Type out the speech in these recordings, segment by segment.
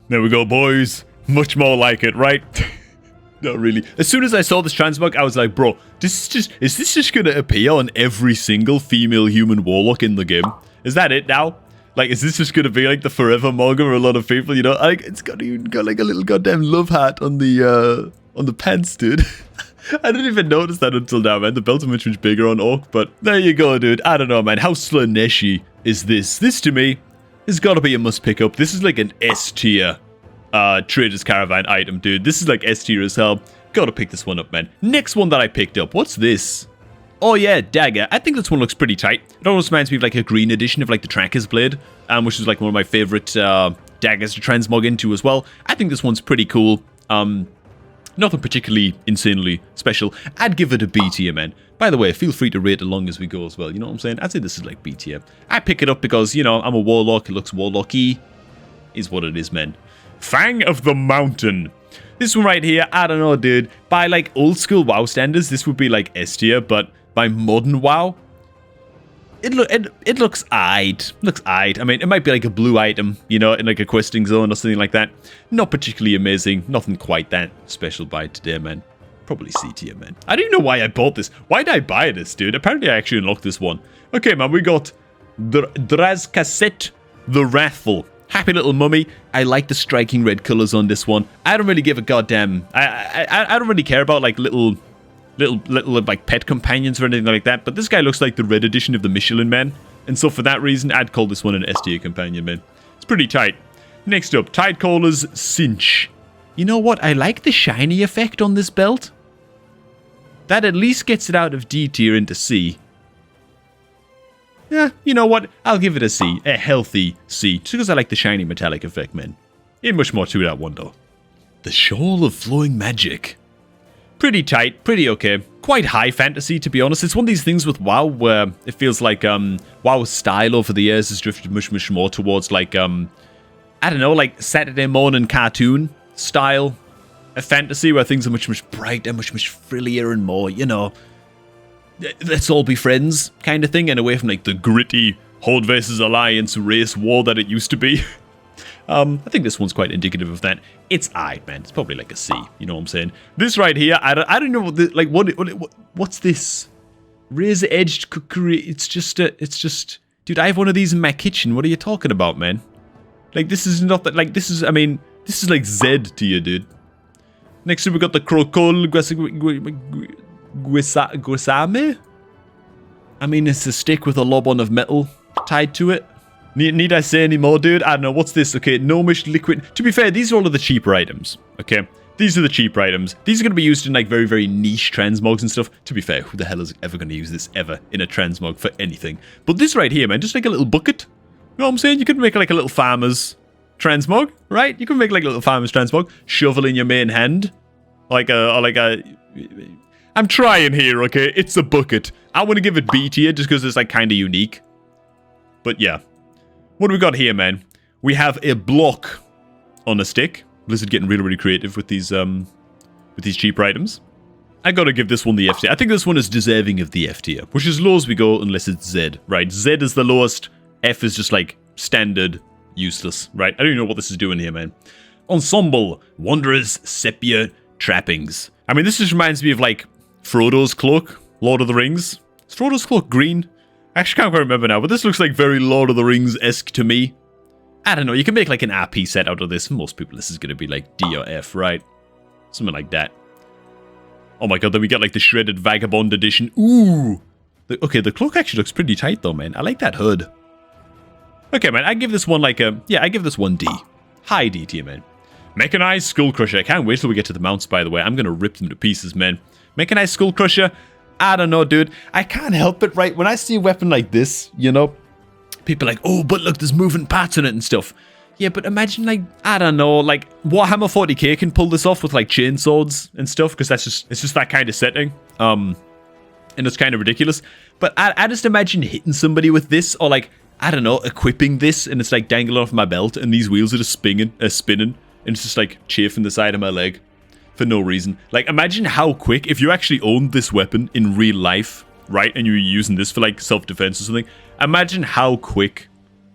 There we go, boys. Much more like it, right? Not really. As soon as I saw this transmog, I was like, bro, is this just gonna appear on every single female human warlock in the game? Is that it now? Like, is this just gonna be like the forever mog of a lot of people? You know, like it's got like a little goddamn love heart on the pants, dude. I didn't even notice that until now, man. The belts are much bigger on Orc, but there you go, dude. I don't know, man. How Slaneshi is this? This to me has got to be a must pick up. This is like an S tier Trader's Caravan item, dude. This is like S tier as hell. Gotta pick this one up, man. Next one that I picked up. What's this? Oh yeah, dagger. I think this one looks pretty tight. It almost reminds me of like a green edition of like the Tracker's Blade, which is like one of my favorite daggers to transmog into as well. I think this one's pretty cool. Nothing particularly insanely special. I'd give it a B tier, man. By the way, feel free to rate along as we go as well. You know what I'm saying? I'd say this is like B tier. I pick it up because, you know, I'm a warlock. It looks warlocky. Is what it is, man. Fang of the Mountain. This one right here, I don't know, dude. By like old school WoW standards, this would be like S tier, but by modern WoW, it looks aight. Looks aight. I mean, it might be like a blue item, you know, in like a questing zone or something like that. Not particularly amazing. Nothing quite that special by today, man. Probably C tier, man. I don't even know why I bought this. Why did I buy this, dude? Apparently I actually unlocked this one. Okay, man, we got Drazkaset the Wrathful. Happy little mummy. I like the striking red colors on this one. I don't really give a goddamn. I don't really care about like little like pet companions or anything like that. But this guy looks like the red edition of the Michelin Man, and so for that reason, I'd call this one an S tier companion, man. It's pretty tight. Next up, Tidecaller's Cinch. You know what? I like the shiny effect on this belt. That at least gets it out of D tier into C. Yeah, you know what? I'll give it a C. A healthy C. Just because I like the shiny metallic effect, man. Ain't much more to that one, though. The Shawl of Flowing Magic. Pretty tight. Pretty okay. Quite high fantasy, to be honest. It's one of these things with WoW where it feels like WoW's style over the years has drifted much more towards like, I don't know, like Saturday morning cartoon style of fantasy where things are much brighter, much frillier and more, you know, let's all be friends kind of thing, and away from like the gritty Horde versus Alliance race war that it used to be. I think this one's quite indicative of that. It's aight, man. It's probably like a C. You know what I'm saying? This right here, I don't know what the, like what's this? Razor edged cookery. It's just, dude. I have one of these in my kitchen. What are you talking about, man? Like this is not that. Like this is. I mean, this is like Z to you, dude. Next up, we got the Crocol Guisame? I mean, it's a stick with a lobon of metal tied to it. Need I say any more, dude? I don't know. What's this? Okay, gnomish liquid. To be fair, these are all of the cheaper items. Okay, these are the cheaper items. These are going to be used in like very niche transmogs and stuff. To be fair, who the hell is ever going to use this ever in a transmog for anything? But this right here, man, just like a little bucket. You know what I'm saying? You could make like a little farmer's transmog, right? You can make like a little farmer's transmog. Shovel in your main hand. I'm trying here, okay? It's a bucket. I want to give it B tier just because it's like kind of unique. But yeah. What do we got here, man? We have a block on a stick. Blizzard getting really creative with these cheaper items. I gotta give this one the F tier. I think this one is deserving of the F tier, which is low as we go unless it's Z, right? Z is the lowest. F is just like standard, useless, right? I don't even know what this is doing here, man. Ensemble, Wanderer's Sepia Trappings. I mean, this just reminds me of like Frodo's cloak, Lord of the Rings. Is Frodo's cloak green? I actually can't quite remember now, but this looks like very Lord of the Rings-esque to me. I don't know, you can make like an RP set out of this. For most people, this is going to be like D or F, right? Something like that. Oh my god, then we get like the Shredded Vagabond edition. Ooh! Okay, the cloak actually looks pretty tight though, man. I like that hood. Okay, man, I give this one like a... Yeah, I give this one D. High D tier, man. Mechanized Skull Crusher. I can't wait till we get to the mounts, by the way. I'm going to rip them to pieces, man. Mechanized Skull Crusher. I don't know, dude. I can't help it, right? When I see a weapon like this, you know, people are like, oh, but look, there's moving parts in it and stuff. Yeah, but imagine, like, I don't know, like, Warhammer 40k can pull this off with, like, chainswords and stuff, because it's just that kind of setting. And it's kind of ridiculous. But I just imagine hitting somebody with this, or, like, I don't know, equipping this, and it's, like, dangling off my belt, and these wheels are just spinning, and it's just, like, chafing the side of my leg. For no reason. Like, imagine how quick, if you actually owned this weapon in real life, right, and you were using this for, like, self-defense or something, imagine how quick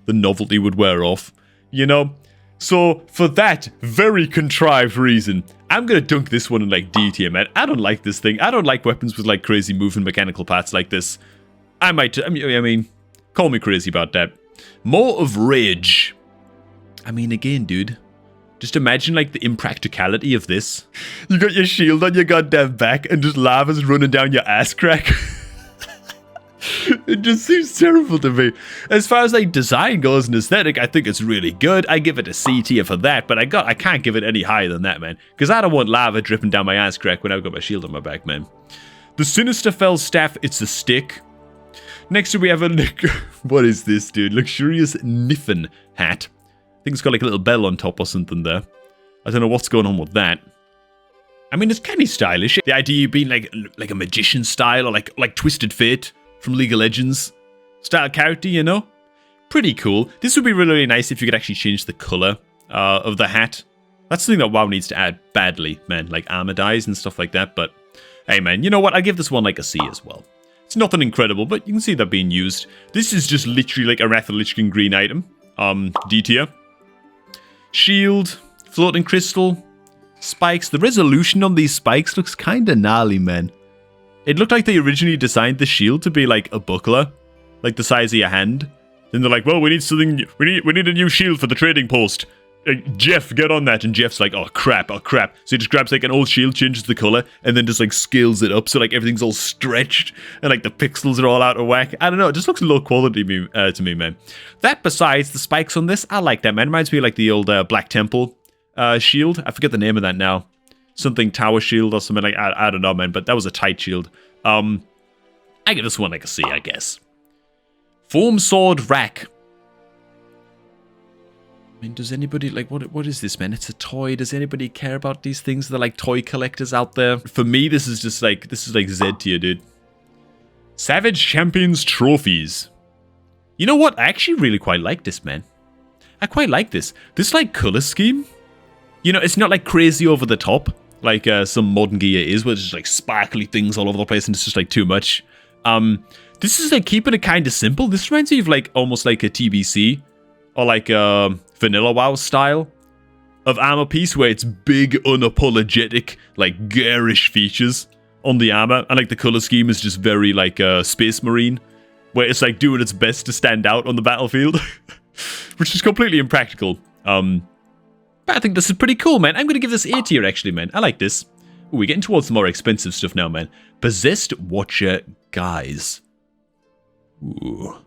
the novelty would wear off. You know? So, for that very contrived reason, I'm gonna dunk this one in, like, D tier, man. I don't like this thing. I don't like weapons with, like, crazy moving mechanical parts like this. I mean, call me crazy about that. More of rage. I mean, again, dude. Just imagine, like, the impracticality of this. You got your shield on your goddamn back and just lava's running down your ass crack. It just seems terrible to me. As far as, like, design goes and aesthetic, I think it's really good. I give it a C tier for that, but I can't give it any higher than that, man. Because I don't want lava dripping down my ass crack when I've got my shield on my back, man. The Sinister Fell Staff, it's a stick. Next to we have a... What is this, dude? Luxurious Niffin hat. I think it's got like a little bell on top or something there. I don't know what's going on with that. I mean, it's kind of stylish. The idea of being like a magician style or like Twisted Fate from League of Legends style character, you know? Pretty cool. This would be really, really nice if you could actually change the color of the hat. That's something that WoW needs to add badly, man. Like armor dyes and stuff like that. But hey, man, you know what? I'll give this one like a C as well. It's nothing incredible, but you can see that being used. This is just literally like a Wrath of Lich King green item. D tier. Shield, floating crystal, spikes. The resolution on these spikes looks kind of gnarly, man. It looked like they originally designed the shield to be like a buckler, like the size of your hand. Then they're like, well, we need something. We need a new shield for the trading post. Jeff, get on that. And Jeff's like, oh crap, oh crap. So he just grabs like an old shield, changes the color, and then just like scales it up so like everything's all stretched and like the pixels are all out of whack. I don't know, it just looks low quality to me, man. That besides the spikes on this, I like that, man. Reminds me of like the old Black Temple shield. I forget the name of that now. Something Tower Shield or something like I don't know, man, but that was a tight shield. I give this one like a C, I guess. Foam Sword Rack. I mean, does anybody, like, what is this, man? It's a toy. Does anybody care about these things? They're like toy collectors out there. For me, this is like Z tier, dude. Savage Champions Trophies. You know what? I actually really quite like this, man. I quite like this. This, like, color scheme. You know, it's not, like, crazy over the top, like some modern gear is, where it's just, like, sparkly things all over the place and it's just, like, too much. This is, like, keeping it kind of simple. This reminds me of, like, almost like a TBC. Or like vanilla WoW style of armor piece where it's big, unapologetic, like garish features on the armor. And like the color scheme is just very like Space Marine, where it's like doing its best to stand out on the battlefield. Which is completely impractical. But I think this is pretty cool, man. I'm going to give this A tier actually, man. I like this. Ooh, we're getting towards the more expensive stuff now, man. Possessed Watcher Guise. Ooh.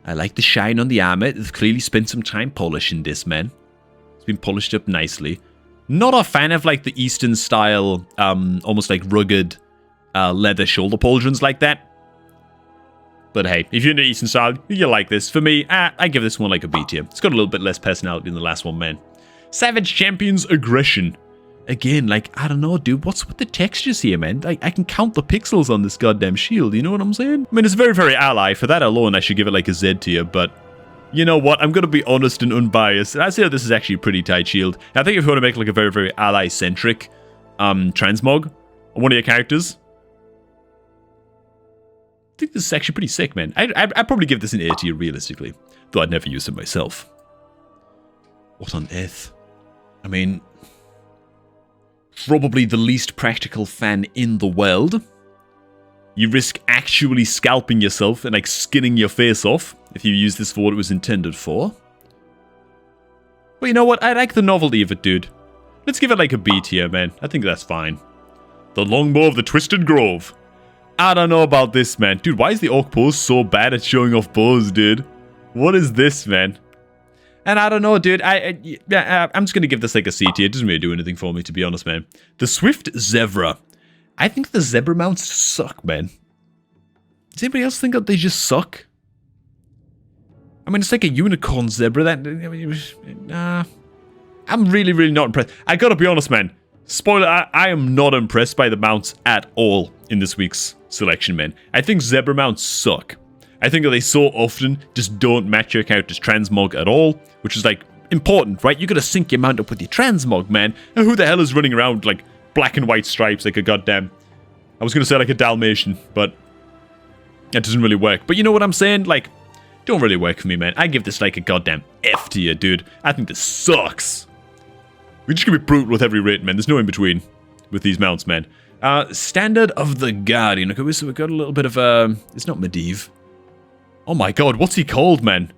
I like the shine on the armor. They've clearly spent some time polishing this, man. It's been polished up nicely. Not a fan of, like, the Eastern style, almost, like, rugged leather shoulder pauldrons like that. But, hey, if you're into Eastern style, you like this. For me, I give this one, like, a B tier. It's got a little bit less personality than the last one, man. Savage Champions Aggression. Again, like, I don't know, dude. What's with the textures here, man? Like, I can count the pixels on this goddamn shield. You know what I'm saying? I mean, it's very, very ally. For that alone, I should give it, like, a Z tier. But, you know what? I'm going to be honest and unbiased. I'd say this is actually a pretty tight shield. I think if you want to make, like, a very, very ally-centric transmog on one of your characters, I think this is actually pretty sick, man. I'd probably give this an A tier, realistically. Though I'd never use it myself. What on earth? I mean... probably the least practical fan in the world. You risk actually scalping yourself and like skinning your face off if you use this for what it was intended for. But you know what? I like the novelty of it, dude. Let's give it like a B tier, man. I think that's fine. The Longbow of the Twisted Grove. I don't know about this, man. Dude, why is the orc pose so bad at showing off bows, dude? What is this, man? And I don't know, dude. I'm just going to give this like a C tier. It doesn't really do anything for me, to be honest, man. The Swift Zebra. I think the Zebra mounts suck, man. Does anybody else think that they just suck? I mean, it's like a unicorn zebra. I'm really, really not impressed. I gotta be honest, man. Spoiler, I am not impressed by the mounts at all in this week's selection, man. I think Zebra mounts suck. I think that they so often just don't match your character's transmog at all, which is, like, important, right? You gotta sync your mount up with your transmog, man. And who the hell is running around with, like, black and white stripes like a goddamn... I was gonna say, like, a Dalmatian, but... that doesn't really work. But you know what I'm saying? Like, Don't really work for me, man. I give this like a goddamn F tier, dude. I think this sucks. We're just gonna be brutal with every rate, man. There's no in between with these mounts, man. Standard of the Guardian. Okay, so we've got a little bit of, it's not Medivh. Oh my god, what's he called, man?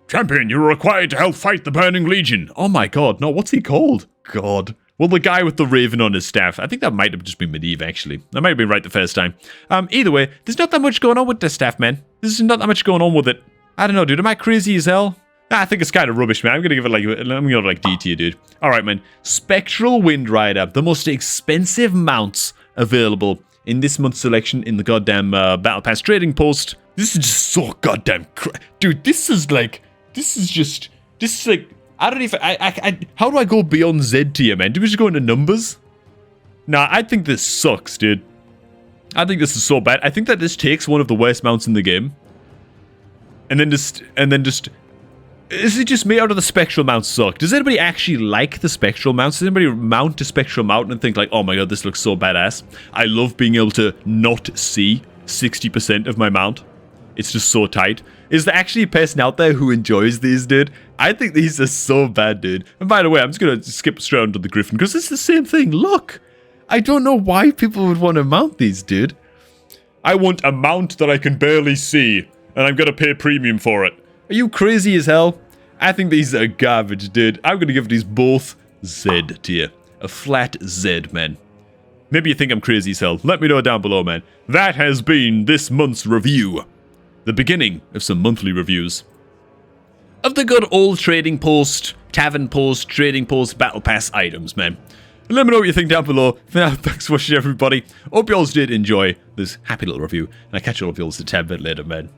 Champion, you are required to help fight the Burning Legion. Oh my god, no, what's he called? God. Well, the guy with the raven on his staff. I think that might have just been Medivh, actually. I might have been right the first time. Either way, there's not that much going on with this staff, man. There's not that much going on with it. I don't know, dude. Am I crazy as hell? I think it's kind of rubbish, man. I'm gonna give it like D tier, dude. Alright, man. Spectral Wind Rider. The most expensive mounts available in this month's selection in the goddamn Battle Pass trading post. This is just so goddamn dude, this is like, I don't even, how do I go beyond Z tier, man? Do we just go into numbers? Nah, I think this sucks, dude. I think this is so bad. I think that this takes one of the worst mounts in the game. And then just, is it just me or do the spectral mounts suck? Does anybody actually like the spectral mounts? Does anybody mount a spectral mount and think like, oh my god, this looks so badass? I love being able to not see 60% of my mount. It's just so tight. Is there actually a person out there who enjoys these, dude? I think these are so bad, dude. And by the way, I'm just going to skip straight onto the Griffin because it's the same thing. Look, I don't know why people would want to mount these, dude. I want a mount that I can barely see, and I'm going to pay premium for it. Are you crazy as hell? I think these are garbage, dude. I'm going to give these both Z tier. A flat Z, man. Maybe you think I'm crazy as hell. Let me know down below, man. That has been this month's review. The beginning of some monthly reviews of the good old trading post, tavern post, trading post, battle pass items, man. And let me know what you think down below. For now, thanks for watching, everybody. Hope you all did enjoy this happy little review. And I'll catch all of you all a tad bit later, man.